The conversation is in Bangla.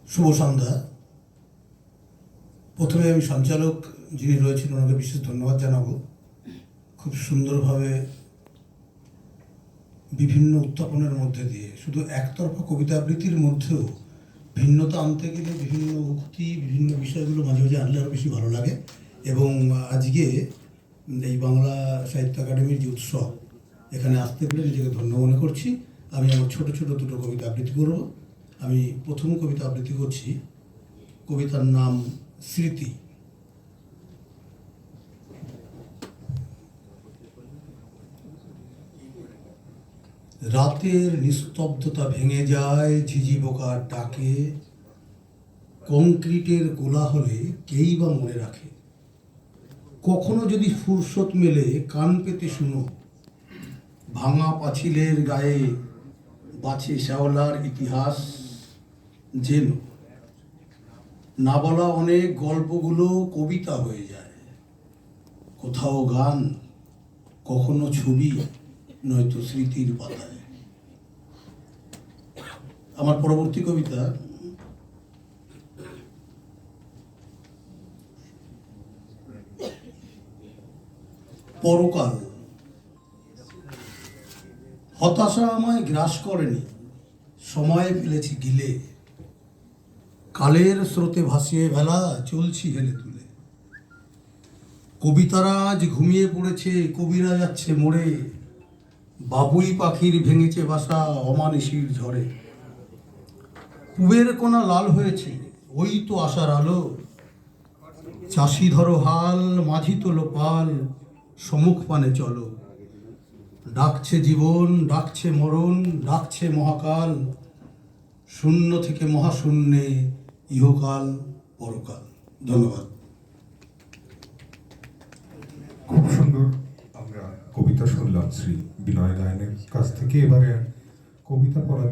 শুভ সন্ধ্যা। প্রথমে আমি সঞ্চালক যিনি রয়েছেন ওনাকে বিশেষ ধন্যবাদ জানাবো। খুব সুন্দরভাবে বিভিন্ন উত্থাপনের মধ্যে দিয়ে শুধু একতরফা কবিতা আবৃত্তির মধ্যেও ভিন্নতা আনতে গেলে বিভিন্ন উক্তি, বিভিন্ন বিষয়গুলো মাঝে মাঝে আনলে আরও বেশি ভালো লাগে। এবং আজকে এই বাংলা সাহিত্য একাডেমির যে উৎসব, এখানে আসতে পেরে নিজেকে ধন্য মনে করছি। আমি আমার ছোট ছোট দুটো কবিতা আবৃত্তি করব। আমি প্রথম কবিতা আবৃত্তি করছি, কবিতার নাম স্মৃতি। রাতের নিস্তব্ধতা ভেঙে যায় ঝিঝি পোকার ডাকে, কংক্রিটের কোলাহলে কেই বা মনে রাখে। কখনো যদি ফুরসত মেলে কান পেতে শুনো, ভাঙা পাঁচিলের গায়ে বাছে শ্যাওলার ইতিহাস। যেন না বলা অনেক গল্পগুলো কবিতা হয়ে যায়, কোথাও গান, কখনো ছবি, নয়তো স্মৃতির পাতায়। আমার পরবর্তী কবিতা পরকাল। হতাশা আমায় গ্রাস করেনি, সময় ফেলেছি গিলে। কালের স্রোতে ভাসিয়ে ভেলা চলছি হেলে তুলে। কবিতারা আজ ঘুমিয়ে পড়েছে, কবিরা যাচ্ছে মরে। বাবুই পাখির ভেঙেছে বাসা অমানিসির ঝড়ে। পুবের কোনা লাল হয়েছে, ওই তো আশার আলো। চাষি ধরো হাল, মাঝি তোলো পাল, সম্মুখ পানে চলো। ডাকছে জীবন, ডাকছে মরণ, ডাকছে মহাকাল। শূন্য থেকে মহাশূন্যে, ইহকাল পরকাল। ধন্যবাদ। খুব সুন্দর আমরা কবিতা শুনলাম শ্রী বিনয় গায়নের কাছ থেকে। এবারে কবিতা পড়া